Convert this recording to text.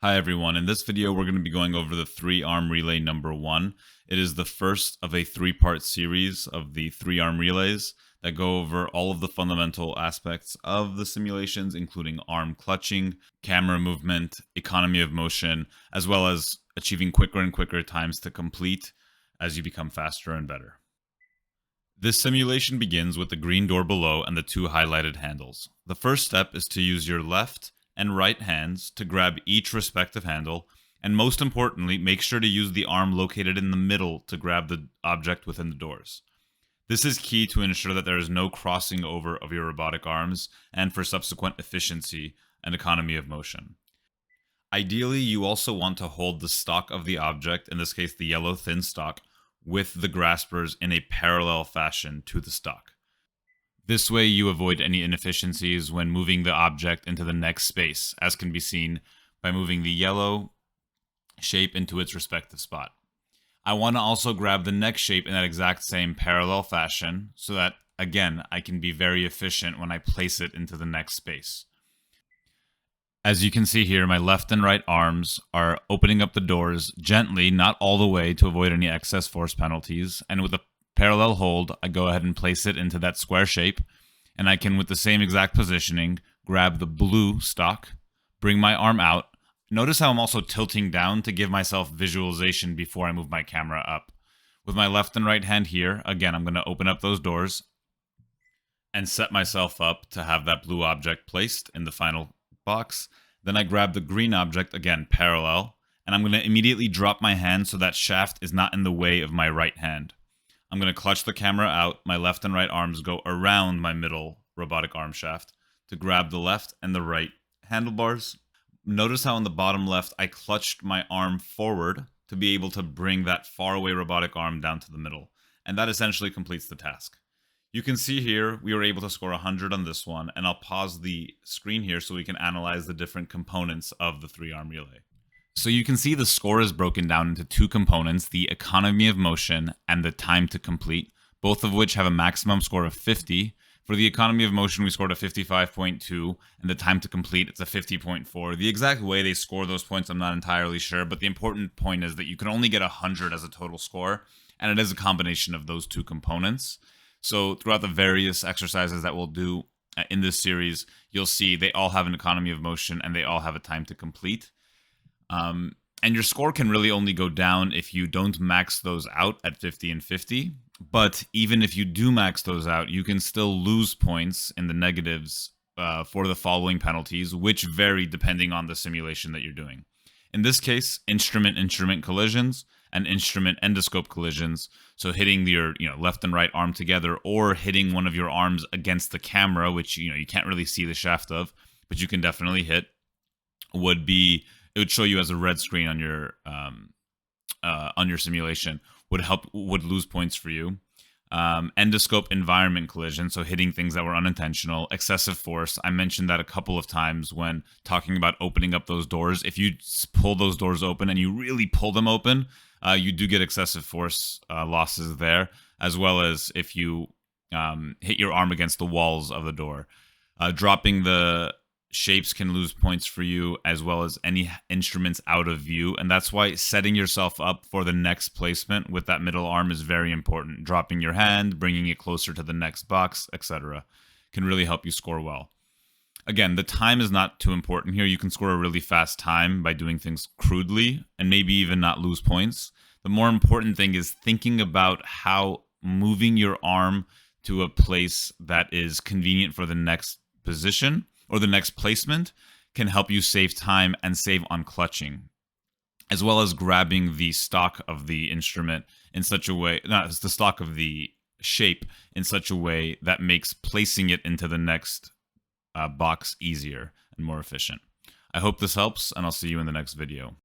Hi everyone, in this video we're going to be going over the 3-arm relay number 1. It is the first of a 3-part series of the 3-arm relays that go over all of the fundamental aspects of the simulations, including arm clutching, camera movement, economy of motion, as well as achieving quicker and quicker times to complete as you become faster and better. This simulation begins with the green door below and the 2 highlighted handles. The first step is to use your left and right hands to grab each respective handle, and most importantly, make sure to use the arm located in the middle to grab the object within the doors. This is key to ensure that there is no crossing over of your robotic arms and for subsequent efficiency and economy of motion. Ideally, you also want to hold the stock of the object, in this case the yellow thin stock, with the graspers in a parallel fashion to the stock. This way you avoid any inefficiencies when moving the object into the next space, as can be seen by moving the yellow shape into its respective spot. I want to also grab the next shape in that exact same parallel fashion, so that, again, I can be very efficient when I place it into the next space. As you can see here, my left and right arms are opening up the doors gently, not all the way, to avoid any excess force penalties, and with a parallel hold, I go ahead and place it into that square shape, and I can, with the same exact positioning, grab the blue stock, bring my arm out. Notice how I'm also tilting down to give myself visualization before I move my camera up. With my left and right hand here, again, I'm going to open up those doors and set myself up to have that blue object placed in the final box. Then I grab the green object, again, parallel, and I'm going to immediately drop my hand so that shaft is not in the way of my right hand. I'm going to clutch the camera out. My left and right arms go around my middle robotic arm shaft to grab the left and the right handlebars. Notice how on the bottom left, I clutched my arm forward to be able to bring that faraway robotic arm down to the middle. And that essentially completes the task. You can see here, we were able to score 100 on this one, and I'll pause the screen here so we can analyze the different components of the 3-arm relay. So you can see the score is broken down into 2 components, the economy of motion and the time to complete, both of which have a maximum score of 50. For the economy of motion, we scored a 55.2, and the time to complete, it's a 50.4. The exact way they score those points, I'm not entirely sure, but the important point is that you can only get 100 as a total score, and it is a combination of those 2 components. So throughout the various exercises that we'll do in this series, you'll see they all have an economy of motion and they all have a time to complete. And your score can really only go down if you don't max those out at 50 and 50. But even if you do max those out, you can still lose points in the negatives for the following penalties, which vary depending on the simulation that you're doing. In this case, instrument-instrument collisions and instrument endoscope collisions. So hitting your left and right arm together, or hitting one of your arms against the camera, which you can't really see the shaft of, but you can definitely hit, it would show you as a red screen on your simulation, would lose points for you. Endoscope environment collision, so hitting things that were unintentional. Excessive force, I mentioned that a couple of times when talking about opening up those doors. If you pull those doors open and you really pull them open, you do get excessive force losses there, as well as if you hit your arm against the walls of the door. Dropping the shapes can lose points for you, as well as any instruments out of view, and that's why setting yourself up for the next placement with that middle arm is very important. Dropping your hand, bringing it closer to the next box, etc. can really help you score well. Again, the time is not too important here. You can score a really fast time by doing things crudely and maybe even not lose points. The more important thing is thinking about how moving your arm to a place that is convenient for the next position or the next placement can help you save time and save on clutching, as well as grabbing the stock of the instrument in such a way, not the stock of the shape in such a way that makes placing it into the next box easier and more efficient. I hope this helps, and I'll see you in the next video.